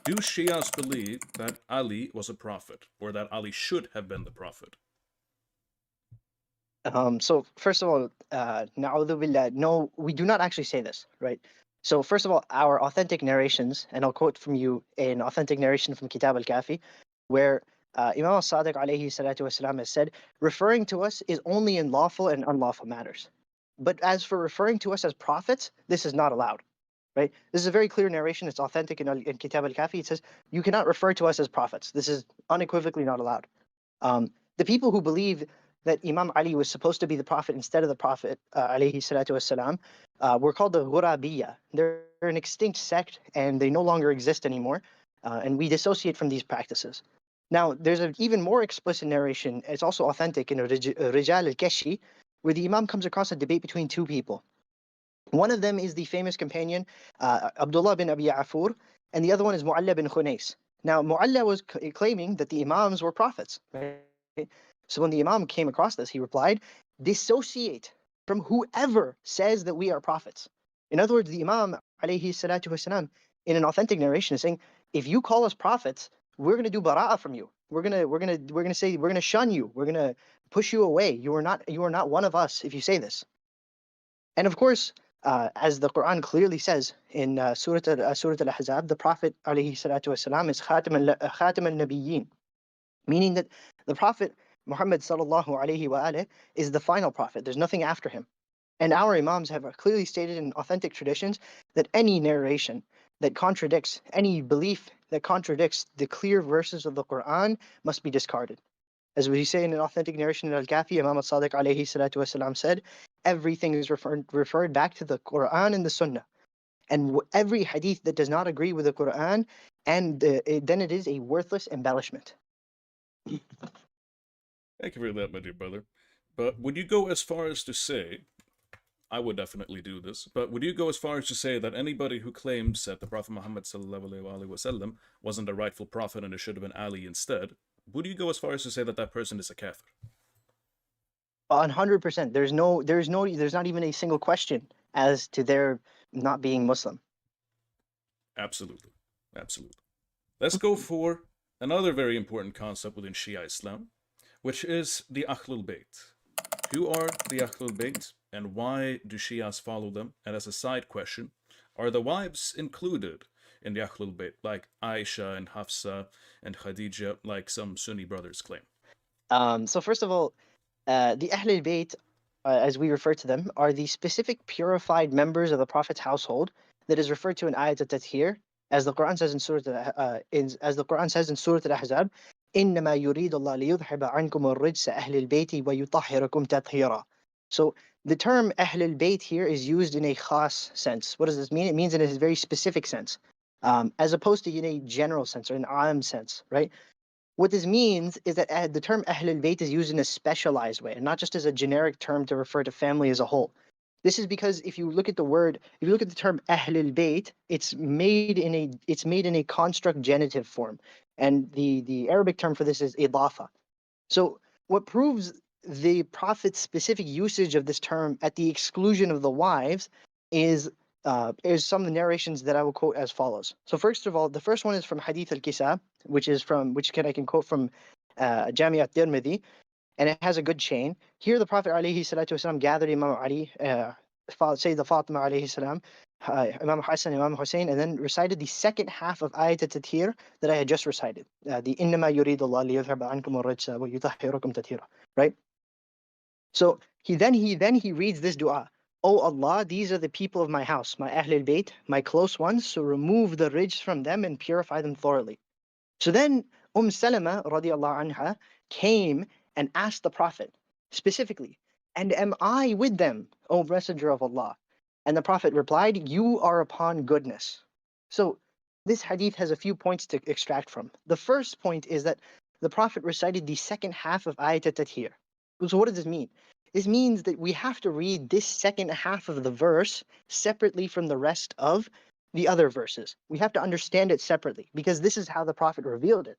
Do Shias believe that Ali was a prophet, or that Ali should have been the prophet? So first of all, na'udhu billah, no, we do not actually say this, right? So first of all, our authentic narrations, and I'll quote from you an authentic narration from Kitab al-Kafi, where Imam al-Sadiq alayhi salatu wasalam has said, referring to us is only in lawful and unlawful matters. But as for referring to us as prophets, this is not allowed, right? This is a very clear narration. It's authentic in Kitab al-Kafi. It says, you cannot refer to us as prophets. This is unequivocally not allowed. The people who believe that Imam Ali was supposed to be the prophet instead of the prophet, alayhi salatu wasalam, were called the Ghurabiyya. They're an extinct sect and they no longer exist anymore. And we dissociate from these practices. Now, there's an even more explicit narration. It's also authentic in Rijal al-Kashi, where the Imam comes across a debate between two people. One of them is the famous companion, Abdullah bin Abi Afur, and the other one is Mu'alla bin Khunais. Now, Mu'alla was claiming that the Imams were prophets, right? So when the Imam came across this, he replied, dissociate from whoever says that we are prophets. In other words, the Imam, alayhi salatu wasalam, in an authentic narration is saying, if you call us prophets, we're gonna do bara'ah from you. We're gonna shun you. We're gonna push you away. You are not one of us if you say this. And of course, as the Quran clearly says in Surah Al-Ahzab, the Prophet alayhi salatu wasalam is Khatam al-Nabiyyin, meaning that the Prophet Muhammad sallallahu alayhi wa alayhi is the final prophet. There's nothing after him. And our Imams have clearly stated in authentic traditions that any narration that contradicts, any belief that contradicts the clear verses of the Quran must be discarded. As we say in an authentic narration in Al-Kafi, Imam al-Sadiq alayhi salatu wasalam said, everything is referred back to the Quran and the Sunnah. And every hadith that does not agree with the Quran, and then it is a worthless embellishment. Thank you for that, my dear brother. But would you go as far as to say, I would definitely do this, but would you go as far as to say that anybody who claims that the Prophet Muhammad sallallahu wasn't a rightful prophet and it should have been Ali instead, would you go as far as to say that that person is a kafir? 100%. There's not even a single question as to their not being Muslim. Absolutely. Absolutely. Let's go for another very important concept within Shia Islam, which is the Ahlul Bayt. Who are the Ahlul Bayt and why do Shias follow them? And as a side question, are the wives included in the Ahlul Bayt, like Aisha and Hafsa and Khadija, like some Sunni brothers claim? So first of all, the Ahl al-Bayt, as we refer to them, are the specific purified members of the Prophet's household that is referred to in Ayat al-Tathir, as the Quran says in Surah Al-Ahzab, إِنَّمَا يُرِيدُ اللَّهُ لِيُذْهِبَ عَنْكُمُ الرِّجْسَ أَهْلِ الْبَيْتِ وَيُطَهِّرَكُمْ تَطْهِيرًا. So the term Ahl al-Bayt here is used in a khas sense. What does this mean? It means in a very specific sense, as opposed to in a general sense or an am sense, right? What this means is that the term Ahl al-Bayt is used in a specialized way and not just as a generic term to refer to family as a whole. This is because if you look at the term Ahl al-Bayt, it's made in a construct genitive form. And the Arabic term for this is idafa. So what proves the Prophet's specific usage of this term at the exclusion of the wives is some of the narrations that I will quote as follows. So first of all, the first one is from Hadith al-Kisa, I can quote from Jami at-Tirmidhi, and it has a good chain. Here the Prophet alayhi salatu wasalam gathered Imam Ali, Sayyidah Fatima alayhi salam, Imam Hassan, Imam Hussein, and then recited the second half of Ayat al-Tathir that I had just recited. The إِنَّمَا يُرِيدُ اللَّهُ لِيُذْهِبَ عَنْكُمُ الرِّجْسَ وَيُطَهِّرَكُمْ تَطْهِيرًا. Right? So he reads this dua. Oh Allah, these are the people of my house, my Ahlul Bayt, my close ones, so remove the rijs from them and purify them thoroughly. So then Salama radiallahu anha came and asked the Prophet specifically, and am I with them, O Messenger of Allah? And the Prophet replied, you are upon goodness. So this hadith has a few points to extract from. The first point is that the Prophet recited the second half of Ayat al-Tathir. So what does this mean? This means that we have to read this second half of the verse separately from the rest of the other verses. We have to understand it separately because this is how the Prophet revealed it.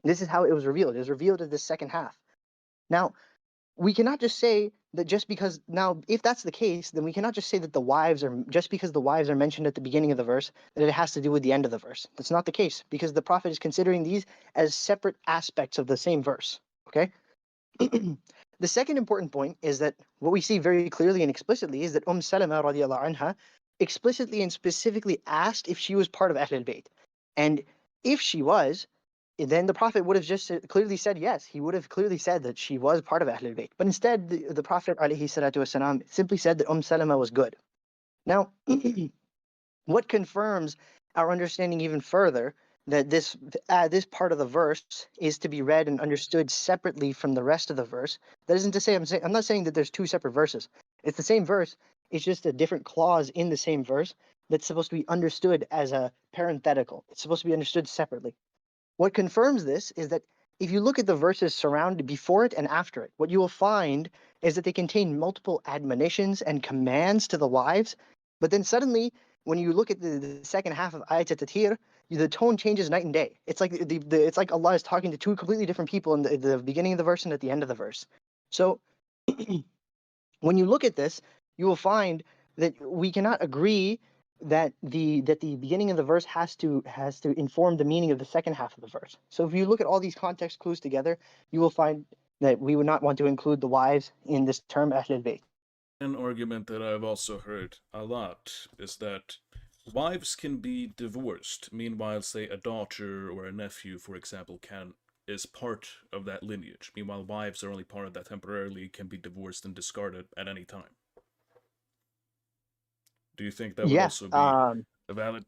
This is how it was revealed. It was revealed in the second half. Now, we cannot just say that just because now, if that's the case, then we cannot just say that the wives are just because the wives are mentioned at the beginning of the verse that it has to do with the end of the verse. That's not the case because the Prophet is considering these as separate aspects of the same verse. Okay. The second important point is that what we see very clearly and explicitly is that Salama radiallahu anha explicitly and specifically asked if she was part of Ahlul Bayt. And if she was, then the Prophet would have just clearly said yes. He would have clearly said that she was part of Ahlul Bayt. But instead, the Prophet ﷺ simply said that Salama was good. Now, what confirms our understanding even further that this part of the verse is to be read and understood separately from the rest of the verse? That isn't to say I'm not saying that there's two separate verses. It's the same verse. It's just a different clause in the same verse that's supposed to be understood as a parenthetical. It's supposed to be understood separately. What confirms this is that if you look at the verses surrounded before it and after it, what you will find is that they contain multiple admonitions and commands to the wives. But then suddenly, when you look at the second half of Ayat at-Tathir, the tone changes night and day. It's like it's like Allah is talking to two completely different people in the beginning of the verse and at the end of the verse. So when you look at this, you will find that we cannot agree that the beginning of the verse has to inform the meaning of the second half of the verse. So if you look at all these context clues together, you will find that we would not want to include the wives in this term Ahlul Bayt. An argument that I've also heard a lot is that wives can be divorced. Meanwhile, say a daughter or a nephew, for example, is part of that lineage. Meanwhile, wives are only part of that temporarily, can be divorced and discarded at any time. Do you think that would Yeah. also be a valid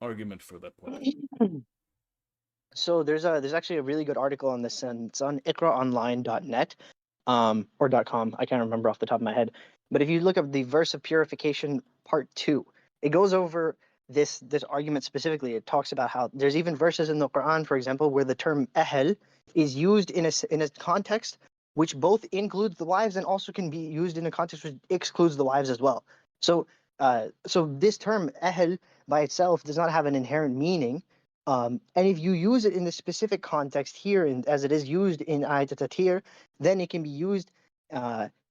argument for that point? So there's actually a really good article on this, and it's on iqraonline.net or .com. I can't remember off the top of my head. But if you look up the verse of purification part 2, it goes over this argument specifically. It talks about how there's even verses in the Quran, for example, where the term ahl is used in a context which both includes the wives and also can be used in a context which excludes the wives as well. So this term ahl by itself does not have an inherent meaning. And if you use it in the specific context here, as it is used in Ayat Tatir, then it can be used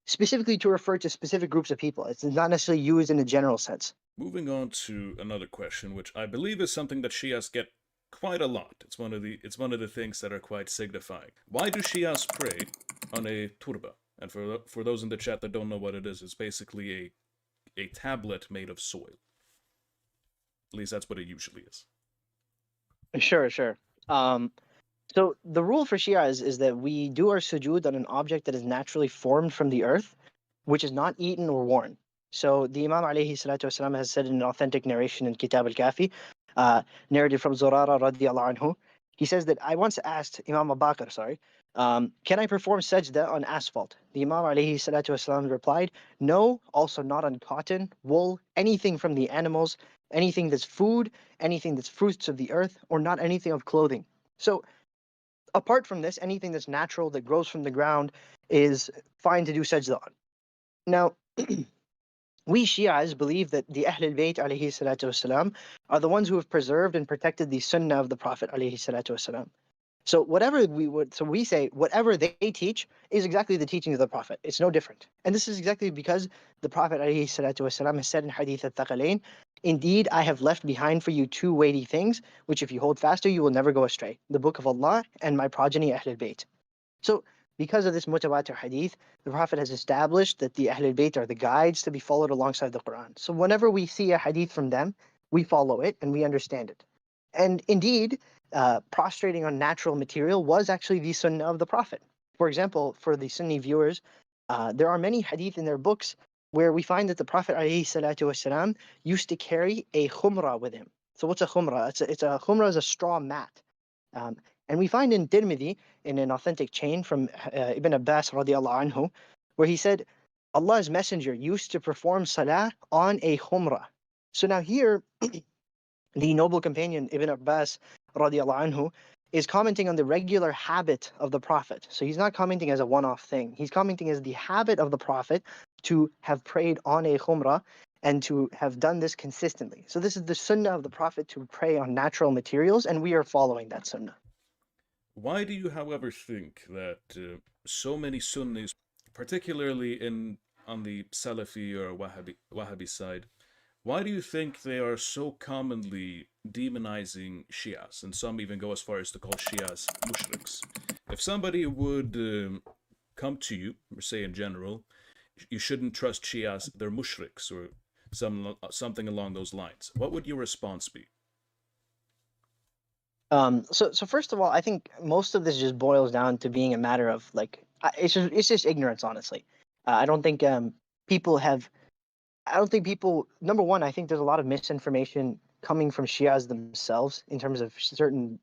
specifically to refer to specific groups of people. It's not necessarily used in a general sense. Moving on to another question, which I believe is something that Shias get quite a lot. It's one of the things that are quite signifying. Why do Shias pray on a turba? And for those in the chat that don't know what it is, it's basically a tablet made of soil. At least that's what it usually is. Sure. So the rule for Shia is that we do our sujood on an object that is naturally formed from the earth, which is not eaten or worn. So the Imam alayhi salatu wasalam has said in an authentic narration in Kitab al-Kafi, narrated from Zurara radiallahu anhu, he says that I once asked Imam Bakr, can I perform sajda on asphalt? The Imam alayhi salatu wasalam replied, no, also not on cotton, wool, anything from the animals, anything that's food, anything that's fruits of the earth, or not anything of clothing. So apart from this, anything that's natural that grows from the ground is fine to do sajda on. Now, we Shias believe that the Ahlul Bayt alayhi salatu wasalam are the ones who have preserved and protected the sunnah of the Prophet alayhi salatu wasalam. So we say whatever they teach is exactly the teaching of the Prophet. It's no different. And this is exactly because the Prophet alayhi salatu wasalam has said in Hadith al-Thaqalain, indeed, I have left behind for you two weighty things, which if you hold fast to, you will never go astray. The Book of Allah and my progeny Ahlul Bayt. So because of this mutawatir hadith, the Prophet has established that the Ahlul Bayt are the guides to be followed alongside the Quran. So whenever we see a hadith from them, we follow it and we understand it. And indeed, prostrating on natural material was actually the sunnah of the Prophet. For example, for the Sunni viewers, there are many hadith in their books where we find that the Prophet ﷺ used to carry a khumrah with him. So what's a khumrah? A khumrah is a straw mat. And we find in Tirmidhi, in an authentic chain from Ibn Abbas radiallahu anhu, where he said, Allah's messenger used to perform salah on a khumrah. So now here, the noble companion Ibn Abbas radiallahu anhu is commenting on the regular habit of the Prophet. So he's not commenting as a one-off thing. He's commenting as the habit of the Prophet to have prayed on a khumrah and to have done this consistently. So this is the sunnah of the Prophet to pray on natural materials, and we are following that sunnah. Why do you, however, think that so many Sunnis particularly in on the Salafi or Wahhabi side, why do you think they are so commonly demonizing Shias? And some even go as far as to call Shias mushriks. If somebody would come to you, or say in general, you shouldn't trust Shias, they're mushriks, or something along those lines, what would your response be? So first of all, I think most of this just boils down to being a matter of like it's just ignorance, honestly. I don't think people have. I don't think people. Number one, I think there's a lot of misinformation coming from Shias themselves in terms of certain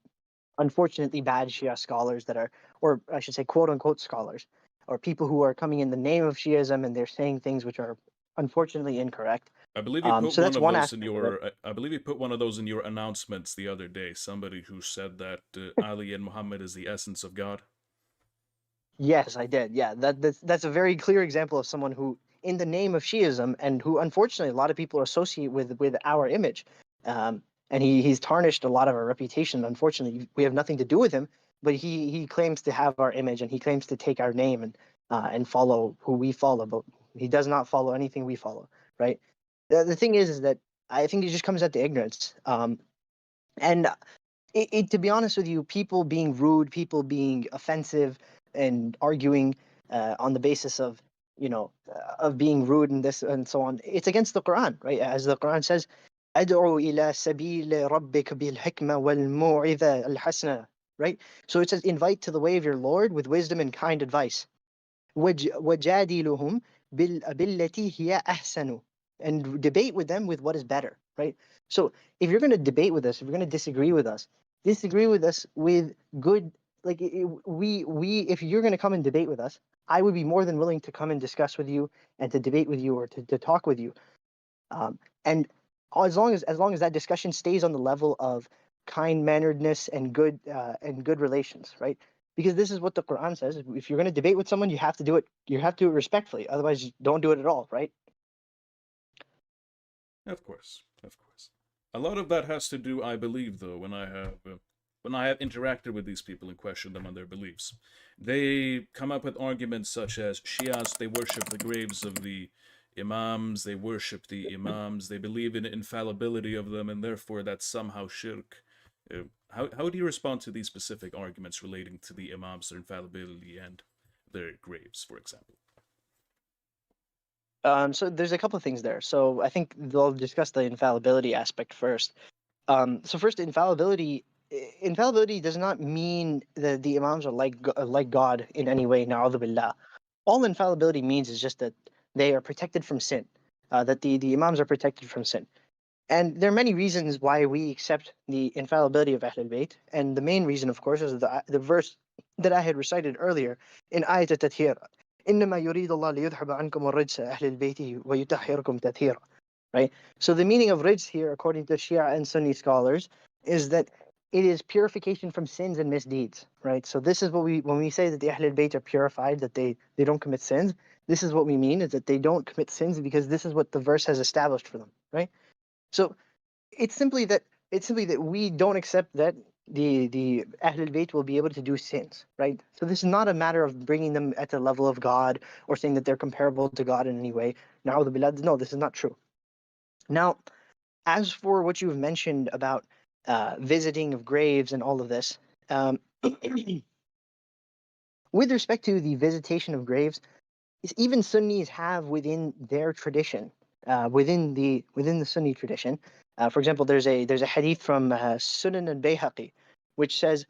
unfortunately bad Shia scholars that are, or I should say, quote unquote scholars, or people who are coming in the name of Shiism and they're saying things which are unfortunately incorrect. I believe you put So one that's of one those in aspect of it. your. I believe you put one of those in your announcements the other day. Somebody who said that Ali and Muhammad is the essence of God. Yes, I did. Yeah, that's a very clear example of someone who, in the name of Shiism, and who unfortunately a lot of people associate with our image, and he's tarnished a lot of our reputation. Unfortunately, we have nothing to do with him, but he claims to have our image and he claims to take our name and follow who we follow, but he does not follow anything we follow. Right. The thing is that I think it just comes out to ignorance. And to be honest with you, people being rude, people being offensive, and arguing on the basis of of being rude and this and so on, it's against the Quran, right? As the Quran says, "Ad'u ila sabil rabbik bil hikmah wal mu'idha al hasana." Right? So it says, invite to the way of your Lord with wisdom and kind advice. وَجَادِلُهُمْ بِالَّتِي هِيَ أَحْسَنُ, and debate with them with what is better, right? So if you're going to debate with us, if you're going to disagree with us with good, like we if you're going to come and debate with us, I would be more than willing to come and discuss with you and to debate with you or to talk with you. And as long as that discussion stays on the level of kind manneredness and good relations, right? Because this is what the Quran says: if you're going to debate with someone, you have to do it. You have to do it respectfully. Otherwise, don't do it at all, right? Of course, of course. A lot of that has to do, I believe, though, when I have interacted with these people and questioned them on their beliefs, they come up with arguments such as Shias, they worship the graves of the Imams, they worship the Imams, they believe in infallibility of them, and therefore that's somehow shirk. How do you respond to these specific arguments relating to the Imams, their infallibility, and their graves, for example? So there's a couple of things there. So I think they'll discuss the infallibility aspect first. So first, infallibility does not mean that the Imams are like God in any way. Na'udhu billah. All infallibility means is just that they are protected from sin. That the Imams are protected from sin. And there are many reasons why we accept the infallibility of Ahlul Bayt. And the main reason, of course, is the verse that I had recited earlier in Ayat al-Tathir. إنما يريد الله ليذهب عنكم الرجس أهل البيت ويطهركم تطهيرا. Right? So the meaning of rijs here, according to Shia and Sunni scholars, is that it is purification from sins and misdeeds. Right? So this is what when we say that the Ahlul Bayt are purified, that they don't commit sins, this is what we mean, is that they don't commit sins because this is what the verse has established for them. Right? So it's simply that we don't accept that the Ahlul Bayt will be able to do sins, right? So this is not a matter of bringing them at the level of God or saying that they're comparable to God in any way. Na'udhu billah, no, this is not true. Now, as for what you've mentioned about visiting of graves and all of this, um, with respect to the visitation of graves, even Sunnis have within their tradition, within the Sunni tradition. For example, there's a hadith from Sunan al Bayhaqi, which says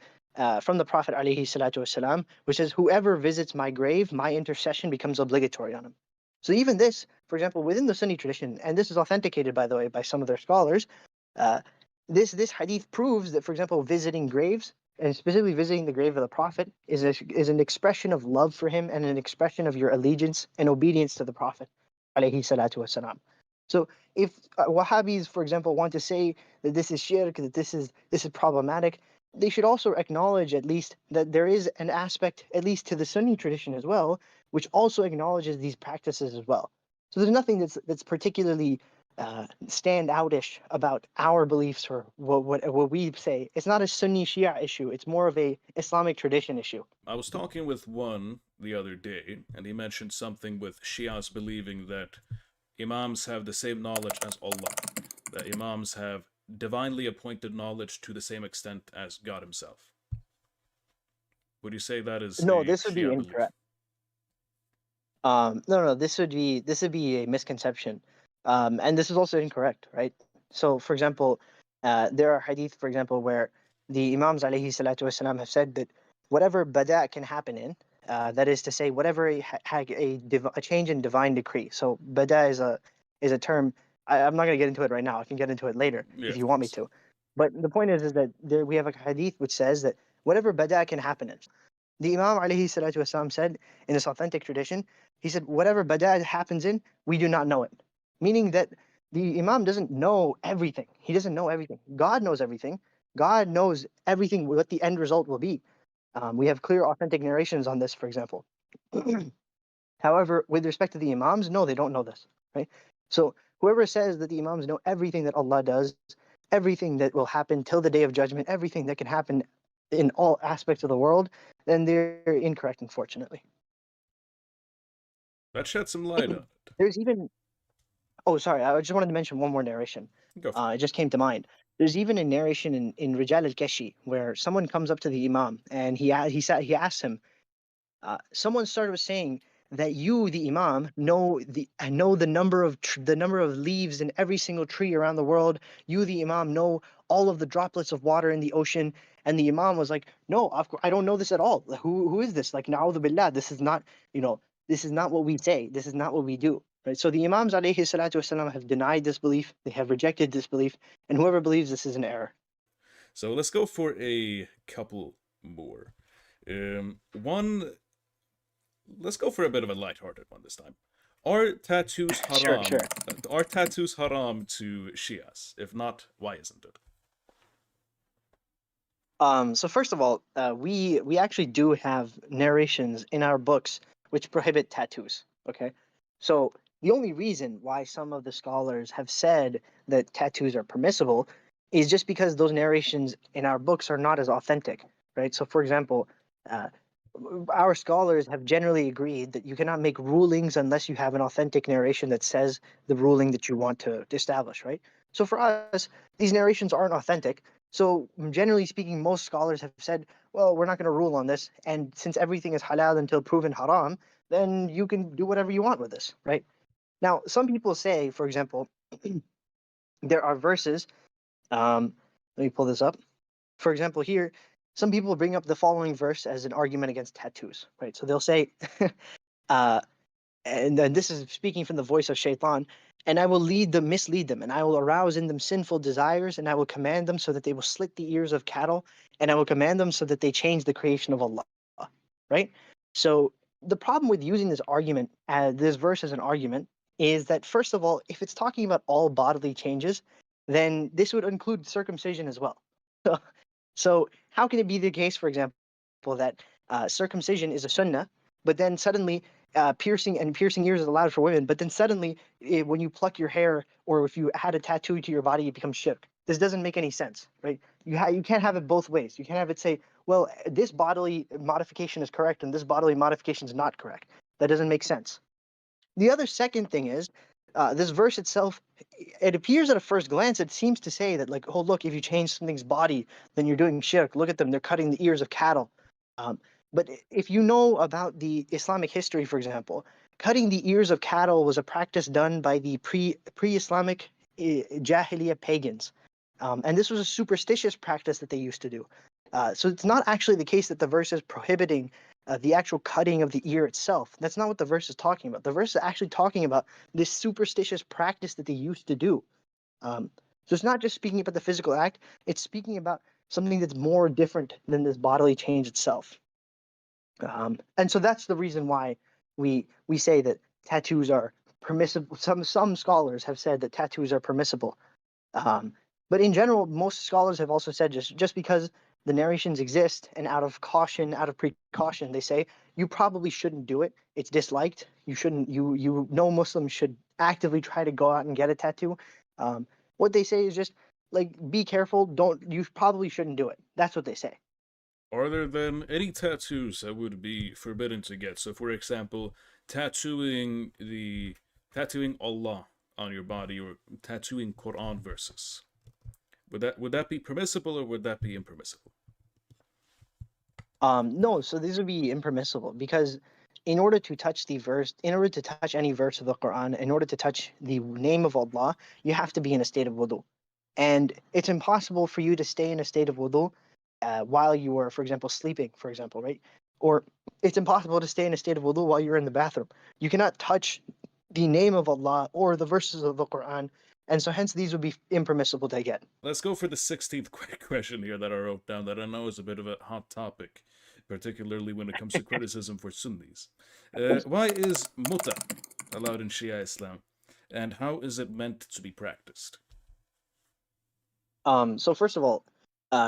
from the Prophet alayhi salatu wasalam, which says, "Whoever visits my grave, my intercession becomes obligatory on him." So even this, for example, within the Sunni tradition, and this is authenticated, by the way, by some of their scholars, uh, this hadith proves that, for example, visiting graves and specifically visiting the grave of the Prophet is an expression of love for him and an expression of your allegiance and obedience to the Prophet, alayhi salatu wasalam. So if Wahhabis, for example, want to say that this is shirk, that this is problematic, they should also acknowledge at least that there is an aspect, at least to the Sunni tradition as well, which also acknowledges these practices as well. So there's nothing that's particularly stand-outish about our beliefs or what we say. It's not a Sunni Shia issue. It's more of a Islamic tradition issue. I was talking with one the other day, and he mentioned something with Shias believing that Imams have the same knowledge as Allah, that Imams have divinely appointed knowledge to the same extent as God Himself. Would you say that is No, a this would be Shia belief? incorrect. No, this would be a misconception, and this is also incorrect, right? So, for example, there are hadith, for example, where the Imams alayhi salatu wasalam have said that whatever bada can happen in, that is to say, whatever a change in divine decree. So, bada is a term. I'm not going to get into it right now. I can get into it later Yeah, if of you want me course. to. But the point is that we have a hadith which says that whatever bada can happen in. The Imam alayhi salatu wasalam said in this authentic tradition, he said, whatever bada happens in, we do not know it. Meaning that the Imam doesn't know everything. He doesn't know everything. God knows everything. God knows everything, what the end result will be. We have clear authentic narrations on this, for example. However, with respect to the Imams, no, they don't know this, right? So whoever says that the Imams know everything that Allah does, everything that will happen till the day of judgment, everything that can happen in all aspects of the world, then they're incorrect, unfortunately. That shed some light on it. There's even Oh, sorry. I just wanted to mention one more narration. Go for It just came to mind. There's even a narration in Rijal al-Keshi where someone comes up to the Imam and he asks him, someone started with saying that you, the Imam, know the number of leaves in every single tree around the world. You, the Imam, know all of the droplets of water in the ocean. And the Imam was like, no, of course, I don't know this at all. Like, who is this? Like, na'udhu billah, this is not what we say. This is not what we do. Right. So the Imams alayhi salatu wasalam have denied this belief. They have rejected this belief. And whoever believes this is an error. So let's go for a couple more. One, let's go for a bit of a lighthearted one this time. Are tattoos Sure, haram? sure. Are tattoos haram to Shias? If not, why isn't it? So first of all, we actually do have narrations in our books which prohibit tattoos. Okay, so the only reason why some of the scholars have said that tattoos are permissible is just because those narrations in our books are not as authentic, right? So, for example, uh, our scholars have generally agreed that you cannot make rulings unless you have an authentic narration that says the ruling that you want to establish, right? So for us, these narrations aren't authentic. So generally speaking, most scholars have said, well, we're not going to rule on this. And since everything is halal until proven haram, then you can do whatever you want with this, right? Now, some people say, for example, there are verses. Let me pull this up. For example, here, some people bring up the following verse as an argument against tattoos, right? So they'll say, uh, and then this is speaking from the voice of Shaitan, and I will mislead them, and I will arouse in them sinful desires, and I will command them so that they will slit the ears of cattle, and I will command them so that they change the creation of Allah, right? So the problem with using this verse as an argument, is that first of all, if it's talking about all bodily changes, then this would include circumcision as well. So how can it be the case, for example, that circumcision is a sunnah, but then suddenly piercing ears is allowed for women, but then suddenly when you pluck your hair or if you add a tattoo to your body, it becomes shirk. This doesn't make any sense, right? You can't have it both ways. You can't have it say, well, this bodily modification is correct and this bodily modification is not correct. That doesn't make sense. The other second thing is this verse itself. It appears at a first glance, it seems to say that, like, oh look, if you change something's body, then you're doing shirk. Look at them; they're cutting the ears of cattle. Um, but if you know about the Islamic history, for example, cutting the ears of cattle was a practice done by the pre-Islamic Jahiliyyah pagans, and this was a superstitious practice that they used to do. So it's not actually the case that the verse is prohibiting the actual cutting of the ear itself. That's not what the verse is talking about. The verse is actually talking about this superstitious practice that they used to do. Um, so it's not just speaking about the physical act, it's speaking about something that's more different than this bodily change itself. And so that's the reason why we say that tattoos are permissible. Some scholars have said that tattoos are permissible. Um, But in general, most scholars have also said just because the narrations exist and out of caution, out of precaution, they say you probably shouldn't do it. It's disliked. You shouldn't. No Muslim should actively try to go out and get a tattoo. Um, what they say is just like be careful. Don't. You probably shouldn't do it. That's what they say. Are there then any tattoos that would be forbidden to get? So, for example, tattooing Allah on your body or tattooing Quran verses. Would that be permissible or would that be impermissible? No, so these would be impermissible because in order to touch the verse, in order to touch any verse of the Quran, in order to touch the name of Allah, you have to be in a state of wudu. And it's impossible for you to stay in a state of wudu while you are, for example, sleeping, for example, right? Or it's impossible to stay in a state of wudu while you're in the bathroom. You cannot touch the name of Allah or the verses of the Quran. And so hence these would be impermissible to get. Let's go for the 16th question here that I wrote down that I know is a bit of a hot topic, particularly when it comes to criticism for Sunnis. Why is muta allowed in Shia Islam, and how is it meant to be practiced? So first of all,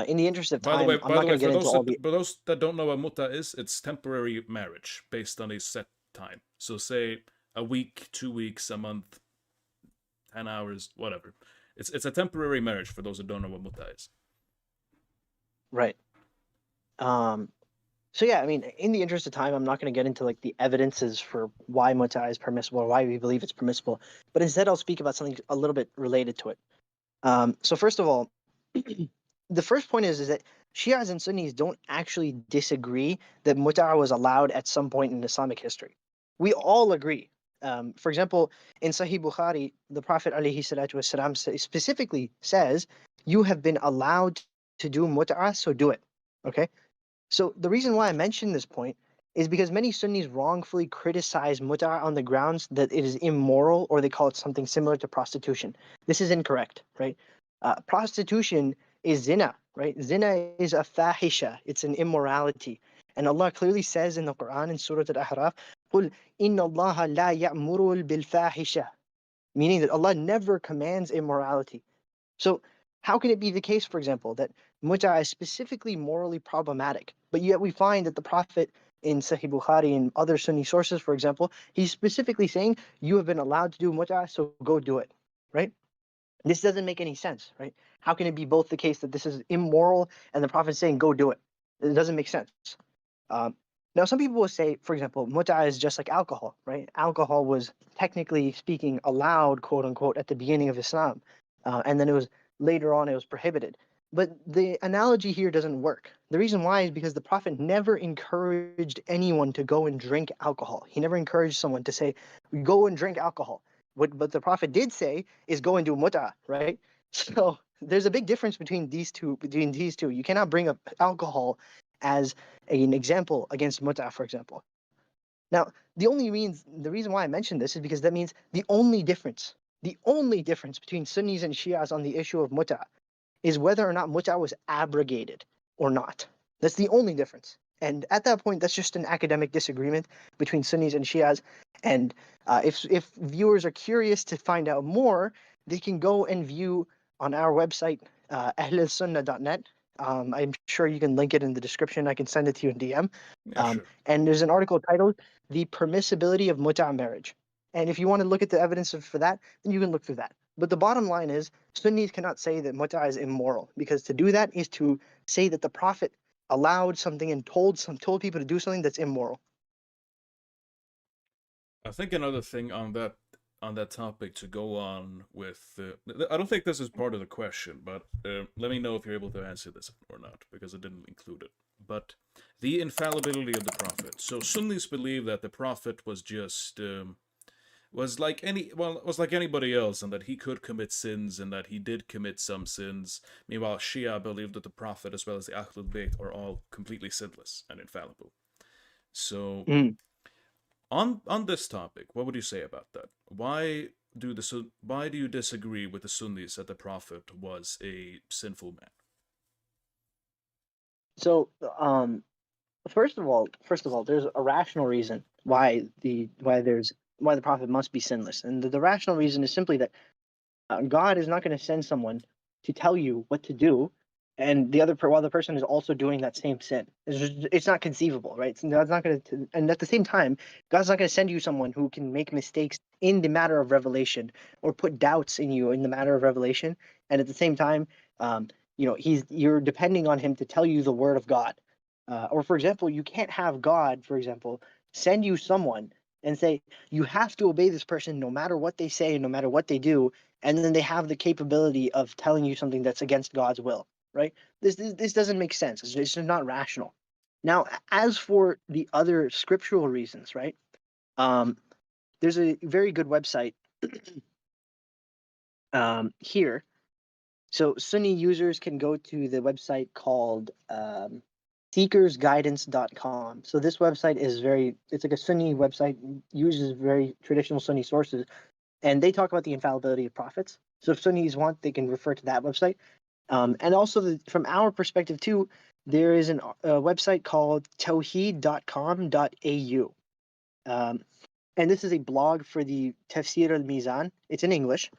in the interest of By the way, time, I'm not going to get into all the. for those that don't know what muta is, it's temporary marriage based on a set time. So say a week, 2 weeks, a month, 10 hours, whatever. It's a temporary marriage for those that don't know what muta is. Right. Um, so yeah, I mean, in the interest of time, I'm not going to get into like the evidences for why muta is permissible or why we believe it's permissible, but instead I'll speak about something a little bit related to it. So first of all, the first point is that Shias and Sunnis don't actually disagree that muta was allowed at some point in Islamic history. We all agree. For example, in Sahih Bukhari, the Prophet ﷺ specifically says, "You have been allowed to do muta, so do it." Okay. So the reason why I mention this point is because many Sunnis wrongfully criticize muta on the grounds that it is immoral or they call it something similar to prostitution. This is incorrect, right? Prostitution is zina, right? Zina is a fahisha, it's an immorality. And Allah clearly says in the Quran in Surah Al-Ahraf, قُلْ إِنَّ اللَّهَ لَا يَأْمُرُ بِالْفَاحِشَةِ, meaning that Allah never commands immorality. So how can it be the case, for example, that muta is specifically morally problematic, but yet we find that the Prophet in Sahih Bukhari and other Sunni sources, for example, he's specifically saying you have been allowed to do muta, so go do it, right? This doesn't make any sense, right? How can it be both the case that this is immoral and the Prophet saying go do it? It doesn't make sense. Um, now, some people will say, for example, muta is just like alcohol, right? Alcohol was technically speaking allowed, quote unquote, at the beginning of Islam, and then it was later on it was prohibited. But the analogy here doesn't work. The reason why is because the Prophet never encouraged anyone to go and drink alcohol. He never encouraged someone to say, "Go and drink alcohol." What the Prophet did say is, "Go and do muta," right? So there's a big difference between these two. Between these two, you cannot bring up alcohol as an example against muta, for example. Now, the reason why I mentioned this is because that means the only difference between Sunnis and Shias on the issue of muta is whether or not muta was abrogated or not. That's the only difference. And at that point, that's just an academic disagreement between Sunnis and Shias. And if viewers are curious to find out more, they can go and view on our website, ahlulsunnah.net. I'm sure you can link it in the description. I can send it to you in DM. Yeah, sure. And there's an article titled "The Permissibility of Muta Marriage." And if you want to look at the evidence for that, then you can look through that. But the bottom line is Sunnis cannot say that muta is immoral, because to do that is to say that the Prophet allowed something and told people to do something that's immoral. I think another thing on that topic to go on with. I don't think this is part of the question, but let me know if you're able to answer this or not, because I didn't include it. But the infallibility of the Prophet. So Sunnis believe that the Prophet was just was like anybody else, and that he could commit sins, and that he did commit some sins. Meanwhile, Shia believe that the Prophet as well as the Ahlul Bayt are all completely sinless and infallible. So Mm. on this topic, what would you say about that? Why do you disagree with the Sunnis that the Prophet was a sinful man? So, first of all, there's a rational reason why the Prophet must be sinless, and the rational reason is simply that God is not going to send someone to tell you what to do, and while the person is also doing that same sin. It's not conceivable, right? God's not going to, and at the same time, God's not going to send you someone who can make mistakes in the matter of revelation or put doubts in you in the matter of revelation, and at the same time, you're depending on him to tell you the word of God. Or for example, you can't have God, for example, send you someone and say you have to obey this person no matter what they say, no matter what they do, and then they have the capability of telling you something that's against God's will, right? This doesn't make sense. It's just not rational. Now, as for the other scriptural reasons, right? Um, there's a very good website here. So Sunni users can go to the website called seekersguidance.com. So this website it's like a Sunni website, uses very traditional Sunni sources, and they talk about the infallibility of prophets. So if Sunnis want, they can refer to that website. And also, from our perspective too, there is a website called tawheed.com.au. And this is a blog for the Tafsir al-Mizan. It's in English.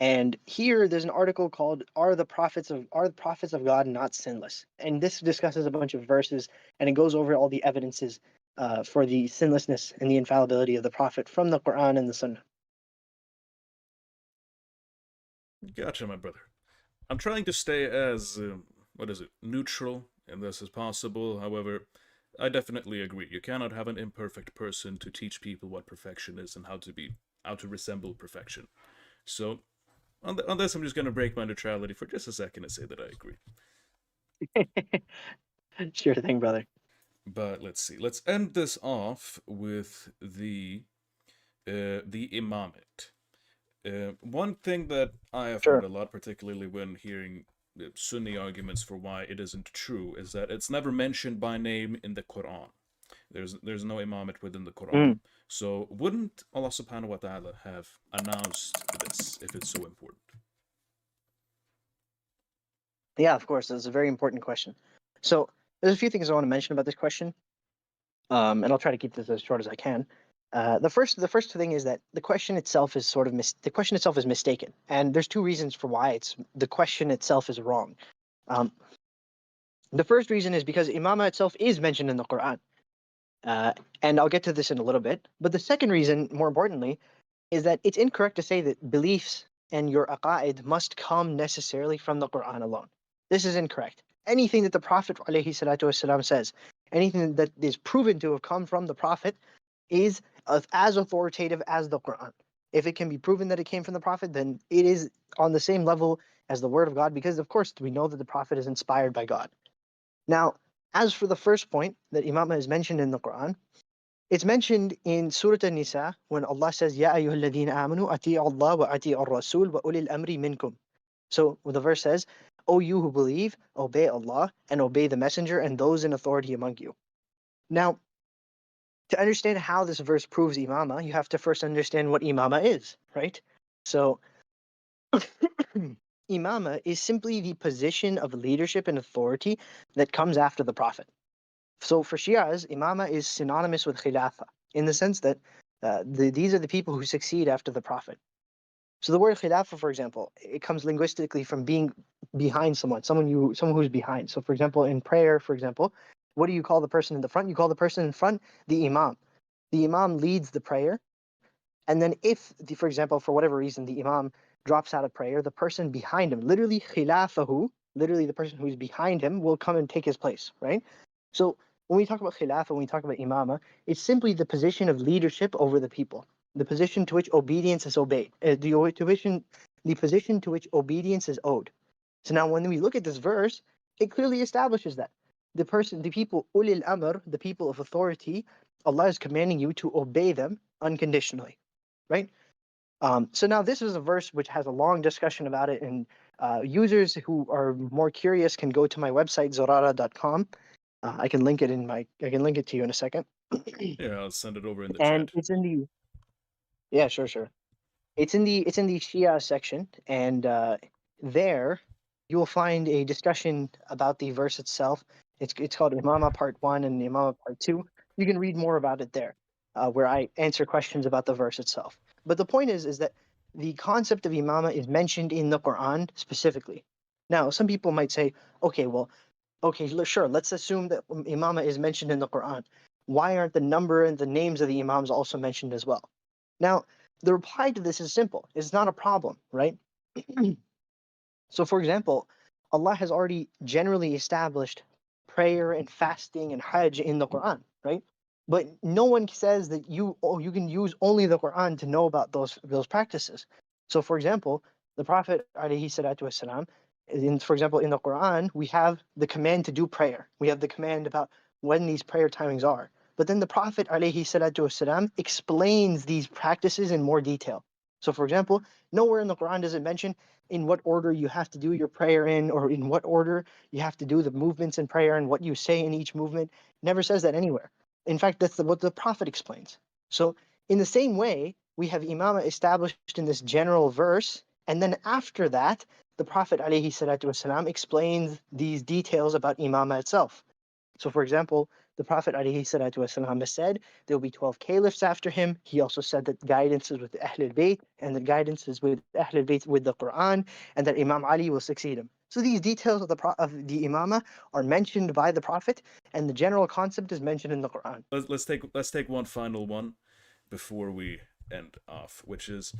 And here there's an article called Are the Prophets of God Not Sinless? And this discusses a bunch of verses, and it goes over all the evidences for the sinlessness and the infallibility of the Prophet from the Quran and the Sunnah. Gotcha, my brother. I'm trying to stay as, neutral in this as possible. However, I definitely agree. You cannot have an imperfect person to teach people what perfection is and how to resemble perfection. So, on this, I'm just going to break my neutrality for just a second and say that I agree. Sure thing, brother. But let's see. Let's end this off with the imamate. One thing that I have heard Sure. a lot, particularly when hearing Sunni arguments for why it isn't true, is that it's never mentioned by name in the Quran. There's no imamate within the Quran. Mm. So wouldn't Allah subhanahu wa ta'ala have announced this if it's so important? Yeah, of course. That's a very important question. So there's a few things I want to mention about this question, and I'll try to keep this as short as I can. The first thing is that the question itself is the question itself is mistaken, and there's two reasons for why the question itself is wrong. Um, the first reason is because imama itself is mentioned in the Quran, and I'll get to this in a little bit. But the second reason, more importantly, is that it's incorrect to say that beliefs and your aqaid must come necessarily from the Quran alone. This is incorrect. Anything that the Prophet ﷺ says, anything that is proven to have come from the Prophet, is as authoritative as the Quran. If it can be proven that it came from the Prophet, then it is on the same level as the Word of God, because of course we know that the Prophet is inspired by God. Now, as for the first point that Imamah is mentioned in the Quran, it's mentioned in Surah An-Nisa when Allah says, Ya ayyuhalladhina amanu ati'u Allah wa ati'u ar-rasul wa ulil amri minkum. So the verse says, O you who believe, obey Allah and obey the messenger and those in authority among you. Now, to understand how this verse proves imama, you have to first understand what imama is, right? So imama is simply the position of leadership and authority that comes after the Prophet. So for Shias, imama is synonymous with khilafa in the sense that these are the people who succeed after the Prophet. So the word khilafa, for example, it comes linguistically from being behind someone who's behind. So for example, in prayer, for example, what do you call the person in the front? You call the person in front the imam. The imam leads the prayer, and then if, for example, for whatever reason, the imam drops out of prayer, the person behind him, literally khilafahu, literally the person who's behind him, will come and take his place, right? So when we talk about khilafah, when we talk about imama, it's simply the position of leadership over the people, the position to which obedience is obeyed, the position to which obedience is owed. So now when we look at this verse, it clearly establishes that the people, ulil amr, the people of authority, Allah is commanding you to obey them unconditionally, right? So now this is a verse which has a long discussion about it, and users who are more curious can go to my website zorara.com. I can link it to you in a second. Yeah, I'll send it over in the And chat. it's in the yeah, sure. It's in the Shia section, and there you will find a discussion about the verse itself. It's called Imama Part One and Imama Part Two. You can read more about it there, where I answer questions about the verse itself. But the point is that the concept of imama is mentioned in the Quran specifically. Now, some people might say, okay, well, okay, sure, let's assume that imama is mentioned in the Quran. Why aren't the number and the names of the imams also mentioned as well? Now, the reply to this is simple. It's not a problem, right? So, for example, Allah has already generally established prayer and fasting and Hajj in the Quran, right? But no one says that you can use only the Quran to know about those practices. So, for example, the Prophet alayhi salatu wasalam, for example, in the Quran, we have the command to do prayer. We have the command about when these prayer timings are. But then the Prophet alayhi salatu wasalam explains these practices in more detail. So, for example, nowhere in the Quran does it mention in what order you have to do your prayer in, or in what order you have to do the movements in prayer and what you say in each movement. Never says that anywhere. In fact, that's what the Prophet explains. So, in the same way, we have imama established in this general verse, and then after that, the Prophet ﷺ explains these details about imama itself. So, for example, the Prophet ﷺ has said there will be 12 caliphs after him. He also said that guidance is with Ahlul Bayt, and that guidance is with Ahlul Bayt with the Quran, and that Imam Ali will succeed him. So these details of the imama are mentioned by the Prophet, and the general concept is mentioned in the Quran. Let's take one final one before we end off, which is,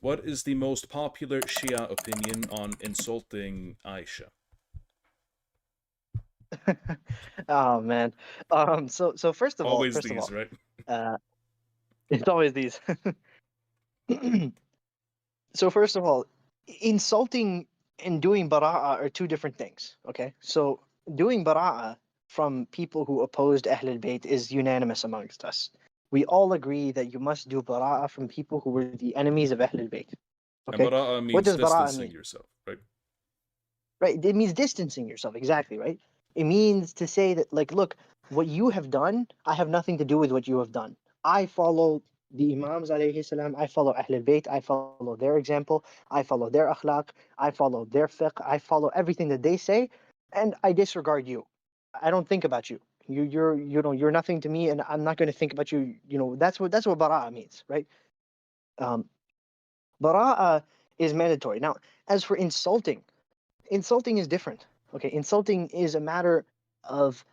what is the most popular Shia opinion on insulting Aisha? Oh man. So first of all, Always these, right? uh, it's always these. So first of all, insulting and doing bara'a are two different things. Okay, so doing bara'a from people who opposed Ahlul Bayt is unanimous amongst us. We all agree that you must do bara'a from people who were the enemies of Ahlul Bayt. And Okay, bara'a what means does bara'a distancing mean? yourself, right? Right, it means distancing yourself. Exactly, right? It means to say that, like, look, what you have done, I have nothing to do with what you have done. I follow the Imams alayhi salam, I follow Ahlul Bayt, I follow their example, I follow their akhlaq, I follow their fiqh, I follow everything that they say, and I disregard you. I don't think about you. You're nothing to me, and I'm not going to think about you. That's what bara'a means, right? Um, bara'a is mandatory. Now, as for insulting is different. Okay, insulting is a matter of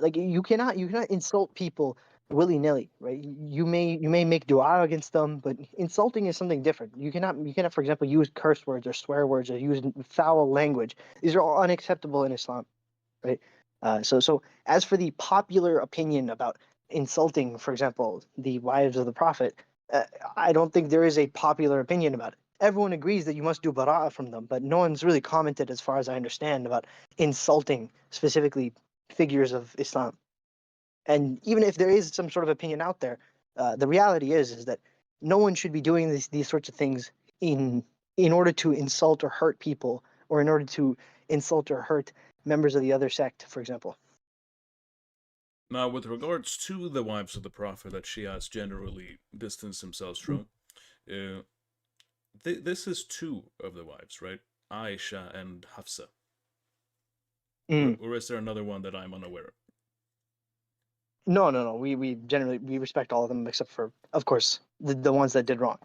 like you cannot insult people willy nilly, right? You may make du'a against them, but insulting is something different. You cannot, for example, use curse words or swear words or use foul language. These are all unacceptable in Islam, right? So as for the popular opinion about insulting, for example, the wives of the Prophet, uh, I don't think there is a popular opinion about it. Everyone agrees that you must do bara'a from them, but no one's really commented, as far as I understand, about insulting specifically figures of Islam. And even if there is some sort of opinion out there, the reality is that no one should be doing these sorts of things in in order to insult or hurt people, or in order to insult or hurt members of the other sect, for example. Now, with regards to the wives of the Prophet that Shias generally distance themselves from, uh, this is two of the wives, right? Aisha and Hafsa. Mm. Or is there another one that I'm unaware of? No. We generally we respect all of them except for, of course, the ones that did wrong.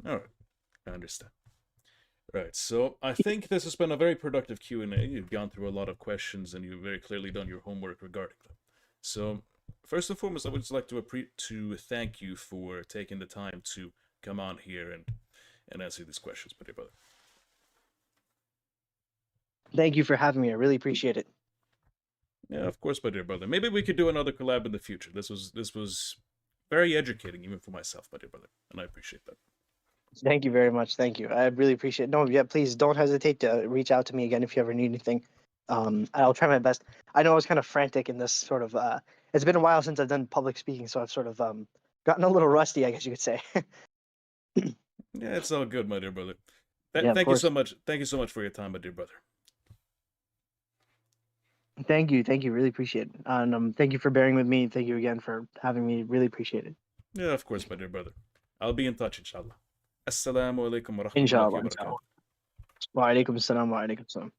All right, I understand. Right, so I think this has been a very productive Q&A. You've gone through a lot of questions and you've very clearly done your homework regarding them. So, first and foremost, I would just like to thank you for taking the time to come on here and answer these questions, my dear brother. Thank you for having me. I really appreciate it. Yeah, of course, my dear brother. Maybe we could do another collab in the future. This was very educating, even for myself, my dear brother, and I appreciate that. Thank you very much. Thank you. I really appreciate it. No, yeah, please don't hesitate to reach out to me again if you ever need anything. I'll try my best. I know I was kind of frantic in this sort of. It's been a while since I've done public speaking, so I've sort of gotten a little rusty, I guess you could say. Yeah, it's all good, my dear brother. Yeah, of Thank you so course. much. Thank you so much for your time, my dear brother. Thank you. Thank you. Really appreciate it. And thank you for bearing with me. Thank you again for having me. Really appreciate it. Yeah, of course, my dear brother. I'll be in touch, inshallah. Assalamu alaikum wa rahmatullahi Inshallah. wa barakatuh. Inshallah. Wa alaikum assalam wa alaikum assalam.